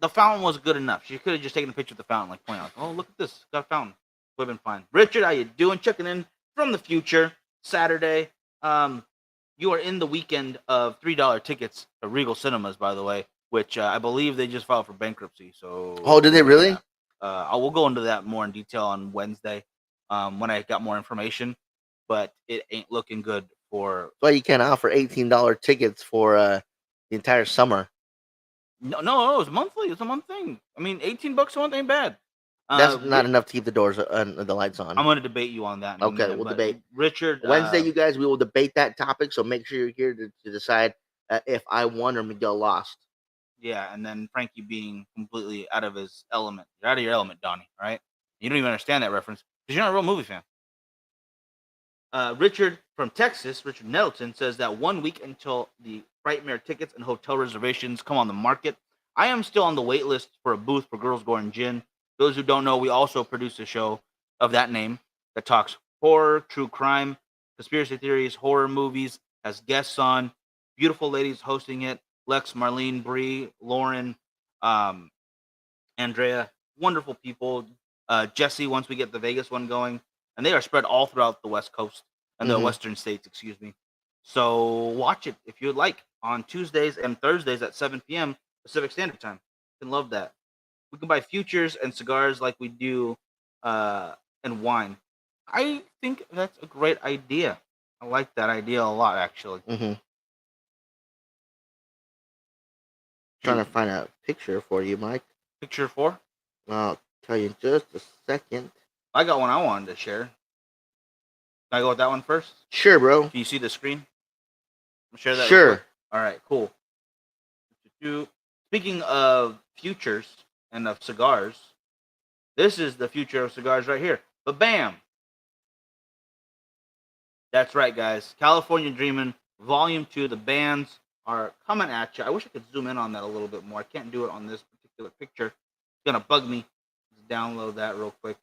the fountain was good enough. She could have just taken a picture of the fountain, like point out, oh look at this, got a fountain. Would have been fine. Richard, how you doing? Checking in from the future. Saturday. You are in the weekend of $3 tickets to Regal Cinemas, by the way, which I believe they just filed for bankruptcy. So. Oh, did they really? Yeah. I will go into that more in detail on Wednesday, when I got more information. But it ain't looking good for. That's why you can't offer $18 tickets for the entire summer. No, it was monthly. It's a month thing. I mean, $18 a month ain't bad. That's not enough to keep the doors and the lights on. I'm going to debate you on that. In a Okay, minute, we'll but debate. Richard. Wednesday, you guys, we will debate that topic. So make sure you're here to decide if I won or Miguel lost. Yeah, and then Frankie being completely out of his element. You're out of your element, Donnie, right? You don't even understand that reference because you're not a real movie fan. Richard from Texas, Richard Nettleton, says that 1 week until the Frightmare tickets and hotel reservations come on the market. I am still on the wait list for a booth for Girls Going Gin. Those who don't know, we also produce a show of that name that talks horror, true crime, conspiracy theories, horror movies, has guests on, beautiful ladies hosting it, Lex, Marlene, Bree, Lauren, Andrea, wonderful people. Jesse, once we get the Vegas one going, and they are spread all throughout the West Coast. in the Mhm. Western states, excuse me. So watch it if you'd like on Tuesdays and Thursdays at 7 p.m. Pacific Standard Time. You can love that. We can buy futures and cigars like we do and wine. I think that's a great idea. I like that idea a lot, actually. Mhm. Trying to find a picture for you, Mike. Picture 4. I'll tell you in just a second. I got one I wanted to share. Can I go with that one first? Sure, bro. Can you see the screen? I'll share that real Sure. quick. All right, cool. Speaking of futures and of cigars, this is the future of cigars right here. But bam! That's right, guys. California Dreamin' Volume 2. The bands are coming at you. I wish I could zoom in on that a little bit more. I can't do it on this particular picture. It's going to bug me. Let's download that real quick.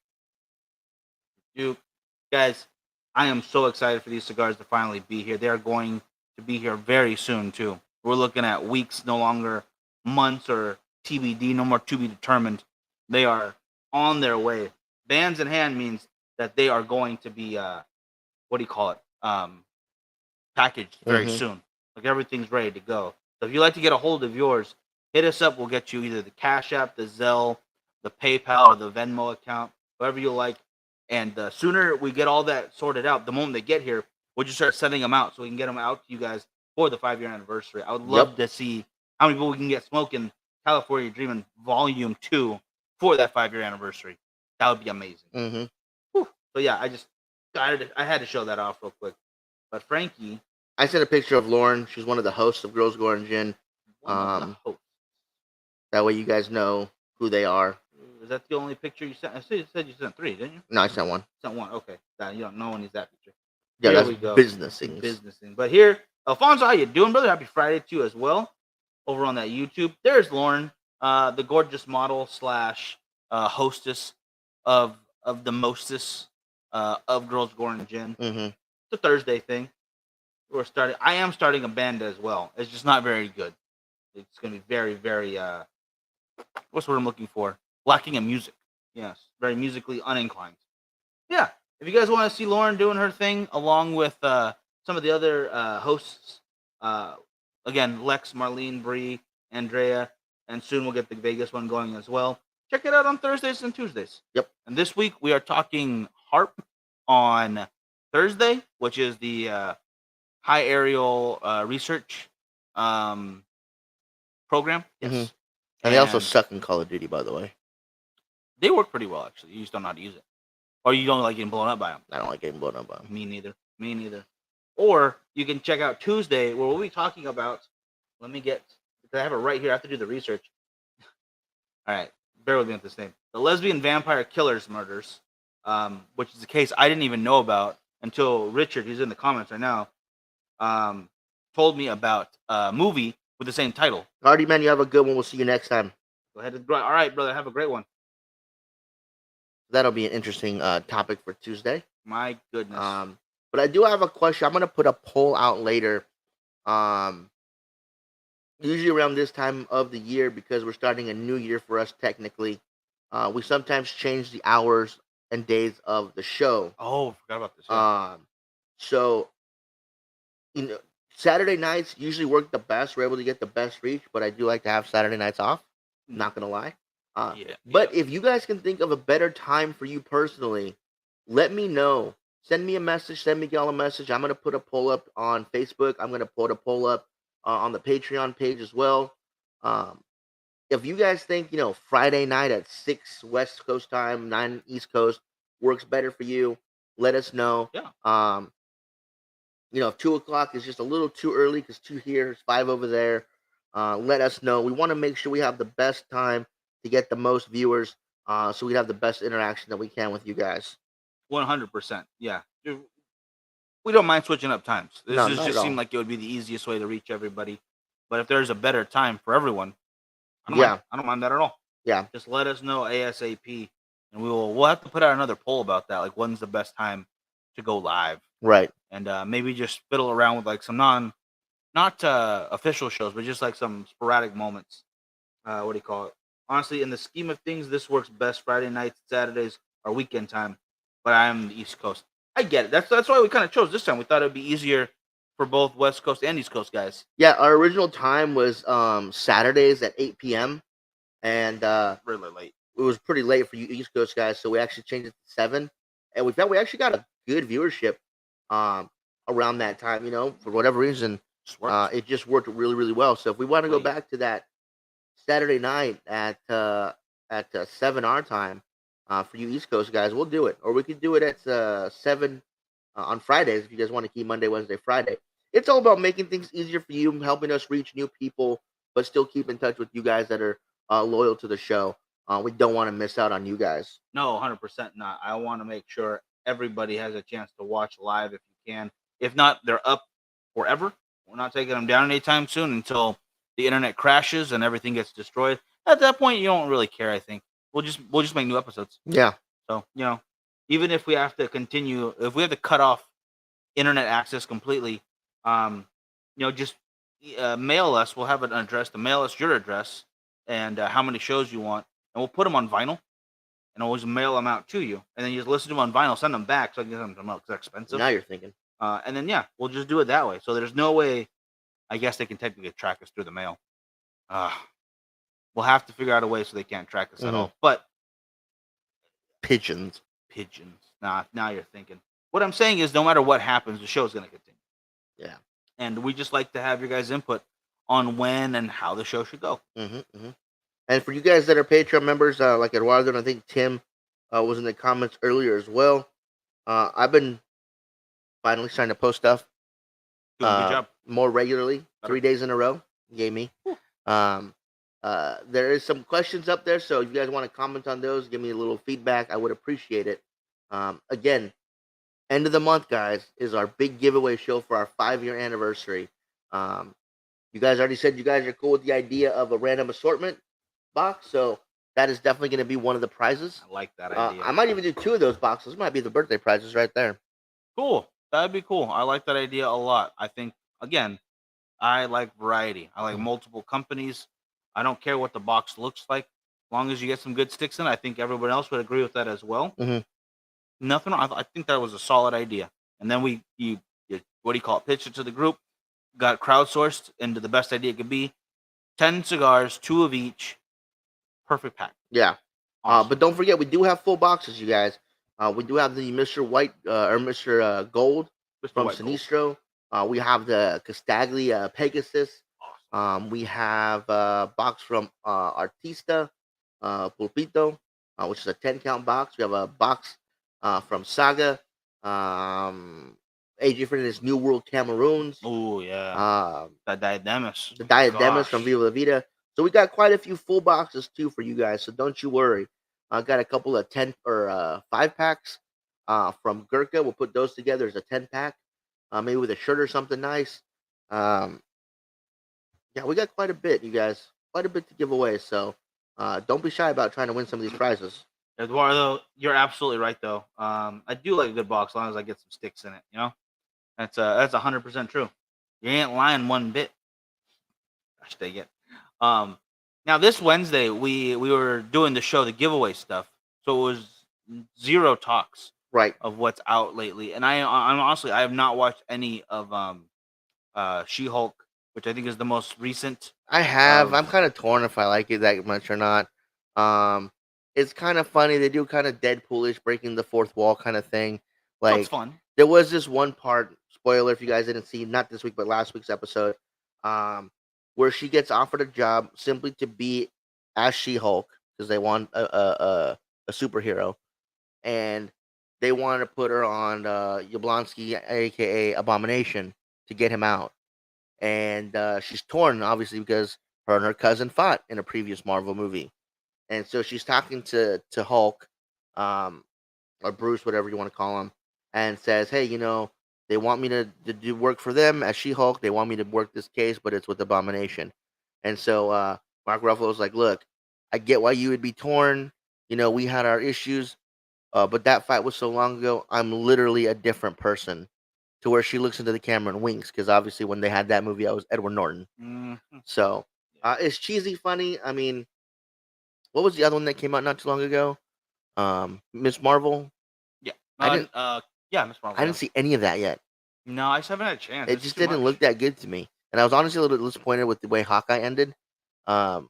Guys, I am so excited for these cigars to finally be here. They are going to be here very soon, too. We're looking at weeks, no longer months or TBD, no more to be determined. They are on their way. Bands in hand means that they are going to be, what do you call it? Packaged very Mhm. soon. Like everything's ready to go. So if you'd like to get a hold of yours, hit us up. We'll get you either the Cash App, the Zelle, the PayPal, or the Venmo account, whatever you like. And the sooner we get all that sorted out, the moment they get here, we'll just start sending them out so we can get them out to you guys for the 5-year anniversary. I would love Yep. to see how many people we can get smoking California Dreamin' Volume 2 for that 5-year anniversary. That would be amazing. Mhm. Whew. So yeah, I had to show that off real quick. But Frankie, I sent a picture of Lauren. She's one of the hosts of Girls Go Gin. one of the hosts. That way you guys know who they are. Is that the only picture you sent? I said you sent 3, didn't you? No, I sent one. Sent 1. Okay. You don't know when is that picture. Yeah, Here that's we go. business things. Businessing. But here, Alfonso, how you doing, brother? Happy Friday to you as well. Over on that YouTube. There's Lauren, the gorgeous model slash hostess of the mostest of Girls Going Gin. Mhm. It's a Thursday thing. I am starting a band as well. It's just not very good. It's gonna be very, very what's what I'm looking for? Lacking in music. Yes. Very musically uninclined. Yeah. If you guys want to see Lauren doing her thing along with some of the other hosts, again, Lex, Marlene, Bree, Andrea, and soon we'll get the Vegas one going as well. Check it out on Thursdays and Tuesdays. Yep. And this week we are talking HARP on Thursday, which is the High Aerial Research program. Yes. Mhm. And they also suck in Call of Duty, by the way. They work pretty well, actually. You just don't know how to use it. Or you don't like getting blown up by them. I don't like getting blown up by them. Me neither. Me neither. Or you can check out Tuesday where we'll be talking about. Let me get. Because I have it right here. I have to do the research. All right. Bear with me with this name. The lesbian vampire killers murders, which is a case I didn't even know about until Richard, who's in the comments right now, told me about a movie with the same title. Alrighty, man. You have a good one. We'll see you next time. Go ahead. All right, brother. Have a great one. That'll be an interesting topic for Tuesday. My goodness. But I do have a question. I'm gonna put a poll out later. Usually around this time of the year, because we're starting a new year for us technically. We sometimes change the hours and days of the show. Oh, I forgot about this. Yeah. So Saturday nights usually work the best. We're able to get the best reach, but I do like to have Saturday nights off. Not gonna lie. But if you guys can think of a better time for you personally, let me know. Send me a message. Send Miguel a message. I'm gonna put a poll up on Facebook. I'm gonna put a poll up on the Patreon page as well. If you guys think Friday night at 6 West Coast time, 9 East Coast works better for you, let us know. Yeah. If 2 o'clock is just a little too early because 2 here is 5 over there, let us know. We want to make sure we have the best time to get the most viewers, so we have the best interaction that we can with you guys. 100%. Yeah. We don't mind switching up times. This No, just not at seemed all. like it would be the easiest way to reach everybody. But if there's a better time for everyone, I don't mind that at all. Yeah. Just let us know ASAP, and we'll have to put out another poll about that. Like, when's the best time to go live? Right. And maybe just fiddle around with like some not official shows, but just like some sporadic moments. What do you call it? Honestly, in the scheme of things, this works best Friday nights, Saturdays, or weekend time. But I am the East Coast. I get it. That's why we kind of chose this time. We thought it'd be easier for both West Coast and East Coast guys. Yeah, our original time was Saturdays at 8 p.m. and Really late. it was pretty late for you East Coast guys, so we actually changed it to 7, and we found we actually got a good viewership around that time. For whatever reason, it just worked really, really well. So if we want to go back to that Saturday night at 7 our time for you East Coast guys, we'll do it, or we could do it at 7 on Fridays if you guys want to keep Monday, Wednesday, Friday. It's all about making things easier for you, helping us reach new people, but still keep in touch with you guys that are loyal to the show. We don't want to miss out on you guys. No, 100% not. I want to make sure everybody has a chance to watch live if you can. If not, they're up forever. We're not taking them down anytime soon until the internet crashes and everything gets destroyed. At that point, you don't really care. I think we'll just make new episodes. Yeah. So even if we have to continue, if we have to cut off internet access completely, just mail us. We'll have an address to mail us your address and how many shows you want, and we'll put them on vinyl and always mail them out to you. And then you just listen to them on vinyl, send them back so I can get them out because they're expensive. Now you're thinking. And then we'll just do it that way. So there's no way. I guess they can technically track us through the mail. We'll have to figure out a way so they can't track us at all. But pigeons. Nah, now you're thinking. What I'm saying is, no matter what happens, the show's going to continue. Yeah. And we just like to have your guys' input on when and how the show should go. And for you guys that are Patreon members, like Eduardo, and I think Tim was in the comments earlier as well. I've been finally starting to post stuff. Doing a good job. More regularly, 3 days in a row. Gave me. There is some questions up there, so if you guys want to comment on those, give me a little feedback. I would appreciate it. Again, end of the month, guys, is our big giveaway show for our 5-year anniversary. You guys already said you guys are cool with the idea of a random assortment box, so that is definitely going to be one of the prizes. I like that idea. I might even do 2 of those boxes. Might be the birthday prizes right there. Cool. That'd be cool. I like that idea a lot. I think, again, I like variety. I like multiple companies. I don't care what the box looks like. As long as you get some good sticks in it, I think everyone else would agree with that as well. Nothing wrong. I think that was a solid idea. And then you what do you call it? Pitched it to the group, got crowdsourced into the best idea it could be. 10 cigars, 2 of each. Perfect pack. Yeah. Awesome. But don't forget, we do have full boxes, you guys. We do have the Mr. White or Mr. Gold from Sinistro. We have the Castaglia Pegasus. We have a box from Artista Pulpito, which is a 10-count box. We have a box from Saga. AJ Fernandez New World Cameroons. Oh, yeah. The Diademas. The Diademas from Viva La Vida. So we got quite a few full boxes, too, for you guys. So don't you worry. I got a couple of 10 or 5-packs from Gurkha. We'll put those together as a 10-pack, maybe with a shirt or something nice. Yeah, we got quite a bit, you guys. Quite a bit to give away. So don't be shy about trying to win some of these prizes. Eduardo, you're absolutely right, though. I do like a good box as long as I get some sticks in it. That's 100% true. You ain't lying one bit. Gosh dang it. Now this Wednesday we were doing the show, the giveaway stuff, so it was 0 talks of what's out lately. And I'm honestly, I have not watched any of She-Hulk, which I think is the most recent. I have. I'm kind of torn if I like it that much or not. It's kind of funny. They do kind of Deadpoolish, breaking the fourth wall kind of thing. Like, it's fun. There was this one part, spoiler if you guys didn't see, not this week but last week's episode, where she gets offered a job simply to be as She-Hulk because they want a superhero, and they want to put her on Yablonsky, aka Abomination, to get him out. And she's torn, obviously, because her and her cousin fought in a previous Marvel movie, and so she's talking to Hulk, or Bruce, whatever you want to call him, and says, "Hey, they want me to do work for them as She-Hulk. They want me to work this case, but it's with Abomination." And so Mark Ruffalo's like, "Look, I get why you would be torn. We had our issues, but that fight was so long ago. I'm literally a different person." To where she looks into the camera and winks, because obviously when they had that movie, I was Edward Norton. So it's cheesy, funny. I mean, what was the other one that came out not too long ago? Miss Marvel. Yeah. Yeah, Miss Marvel. I didn't see any of that yet. No, I just haven't had a chance. It It's just too didn't much. look that good to me, and I was honestly a little bit disappointed with the way Hawkeye ended. I didn't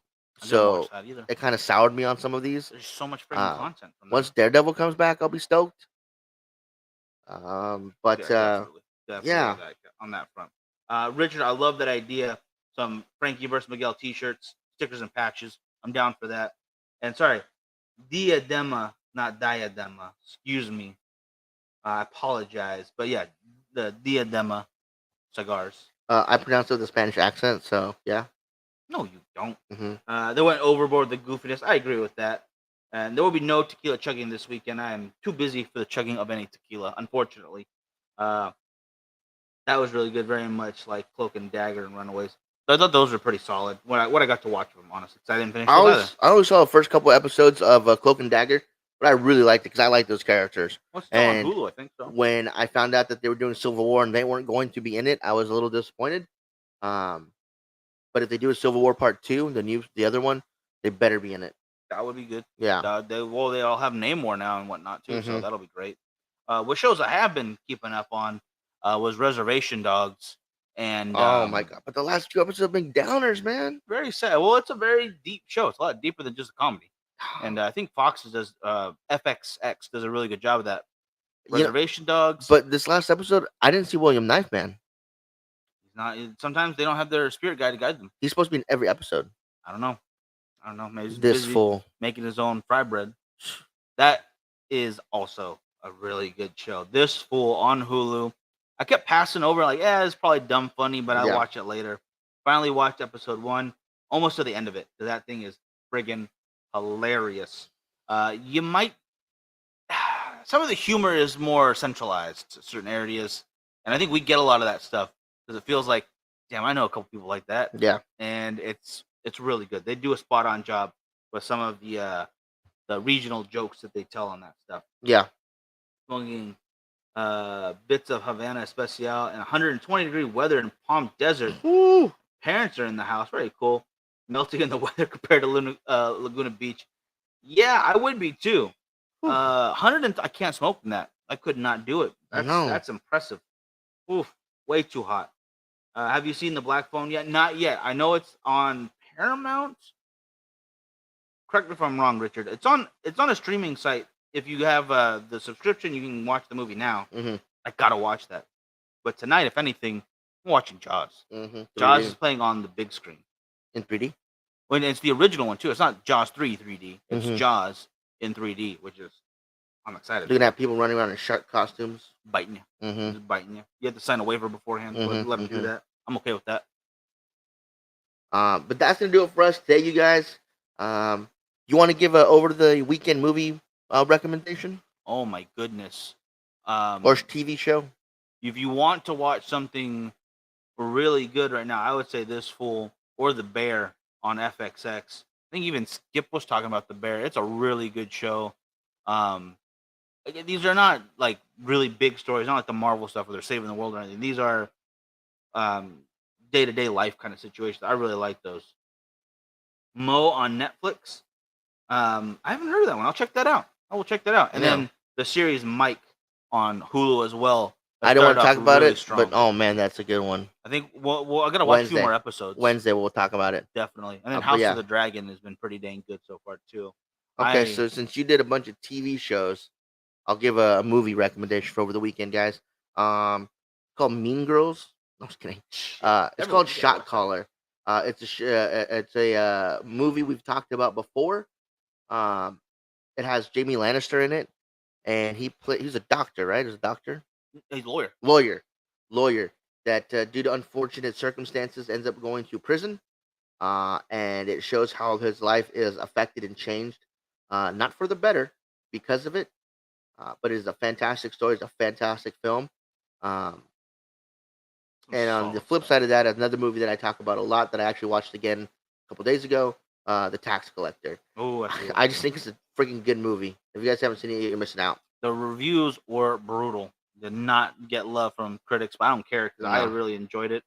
So watch that either. it kind of soured me on some of these. There's so much freaking Um, content from once them. Daredevil comes back, I'll be stoked. But Yeah, definitely yeah, on that front. Richard, I love that idea. Some Frankie versus Miguel T-shirts, stickers, and patches. I'm down for that. And sorry, diadema, not diadema. Excuse me. I apologize, but yeah, the diadema cigars. I pronounced it with a Spanish accent, so yeah. No, you don't. hmm They went overboard with the goofiness. I agree with that. And there will be no tequila chugging this weekend. I am too busy for the chugging of any tequila, unfortunately. Uh, that was really good, very much like Cloak and Dagger and Runaways. So I thought those were pretty solid. What I got to watch them, honestly, 'cause I didn't finish those either. I always saw the first couple episodes of Cloak and Dagger, but I really liked it because I like those characters. What's still on And Hulu, I think so. when I found out that they were doing Civil War and they weren't going to be in it, I was a little disappointed. But if they do a Civil War Part 2, the other one, they better be in it. That would be good. Yeah. They all have Namor now and whatnot too, so Mhm. that'll be great. What shows I have been keeping up on was Reservation Dogs, and Oh my god! But the last 2 episodes have been downers, man. very sad. Well, it's a very deep show. It's a lot deeper than just a comedy, and I think Fox does FXX does a really good job of that. You know, Reservation Dogs. but this last episode, I didn't see William Knifeman. He's not. Sometimes they don't have their spirit guide to guide them. He's supposed to be in every episode. I don't know. Maybe he's This busy fool. making his own fry bread. That is also a really good show. This Fool on Hulu. I kept passing over like, yeah, it's probably dumb funny, but I'll Yeah. watch it later. Finally watched episode 1, almost to the end of it. That thing is friggin' hilarious. You might some of the humor is more centralized to certain areas, and I think we get a lot of that stuff because it feels like, damn, I know a couple people like that. Yeah. And it's really good. They do a spot on job with some of the regional jokes that they tell on that stuff. Yeah. Smoking bits of Havana Especial and 120-degree weather in Palm Desert. Woo. Parents are in the house. Very cool. Melting in the weather compared to Laguna Beach. Yeah, I would be too. 100 I can't smoke in that. I could not do it. That's impressive. Oof, way too hot. Have you seen The Black Phone yet? Not yet. I know it's on Paramount. Correct me if I'm wrong, Richard. It's on a streaming site. If you have the subscription, you can watch the movie now. Mm-hmm. I gotta watch that. But tonight, if anything, I'm watching Jaws. Mm-hmm. Jaws is playing on the big screen in 3D. When it's the original one too. It's not Jaws 3 3D. It's Mhm. Jaws in 3D, which is I'm excited. You're gonna have people running around in shark costumes. Biting you. Mm-hmm. Just biting you. You have to sign a waiver beforehand. Mhm, Let them do that. I'm okay with that. But that's gonna do it for us today, you guys. You want to give a over the weekend movie recommendation Oh my goodness. or TV show? If you want to watch something really good right now, I would say This Fool or The Bear on FXX. I think even Skip was talking about The Bear. It's a really good show. Again, these are not like really big stories, not like the Marvel stuff where they're saving the world or anything. These are day-to-day life kind of situations. I really like those. Mo on Netflix. I haven't heard of that one. I'll check that out. I will check that out. And Yeah. then the series Mike on Hulu as well. That I don't want to started talk off about really it, strong. but oh man, that's a good one. I think well I gotta watch a few Wednesday. more episodes. Wednesday we'll talk about it. Definitely. And then but House yeah. of the Dragon has been pretty dang good so far too. Okay, so since you did a bunch of TV shows, I'll give a movie recommendation for over the weekend, guys. It's called Mean Girls. No, I'm just kidding. It's Everyone called should Shot watch that. Caller. It's a movie we've talked about before. It has Jamie Lannister in it, and he's a doctor, right? He's a doctor, He's a lawyer. lawyer that due to unfortunate circumstances ends up going to prison. And it shows how his life is affected and changed, not for the better because of it. But it is a fantastic story. It's a fantastic film. And on the Solid flip stuff. side of that, another movie that I talk about a lot that I actually watched again a couple days ago, The Tax Collector. Oh, I just think it's a freaking good movie. If you guys haven't seen it, you're missing out. the reviews were brutal. Did not get love from critics, but I don't care because I No. really enjoyed it.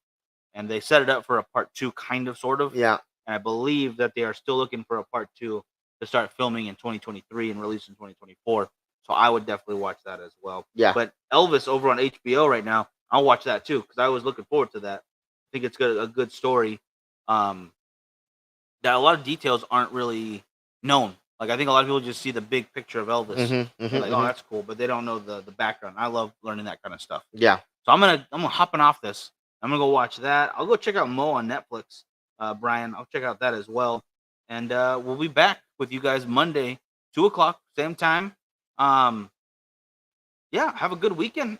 And they set it up for a part 2, kind of, sort of. Yeah. And I believe that they are still looking for a part 2 to start filming in 2023 and release in 2024. So I would definitely watch that as well. Yeah. But Elvis over on HBO right now, I'll watch that too because I was looking forward to that. I think it's a good story. That a lot of details aren't really known. Like I think a lot of people just see the big picture of Elvis. They're like, oh, that's cool, but they don't know the background. I love learning that kind of stuff. Yeah. So I'm gonna hopping off this. I'm gonna go watch that. I'll go check out Mo on Netflix. Brian, I'll check out that as well. And we'll be back with you guys Monday, 2:00, same time. Yeah, have a good weekend.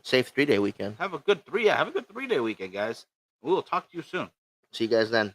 Safe 3-day weekend. Have a good 3-day weekend, guys. We will talk to you soon. See you guys then.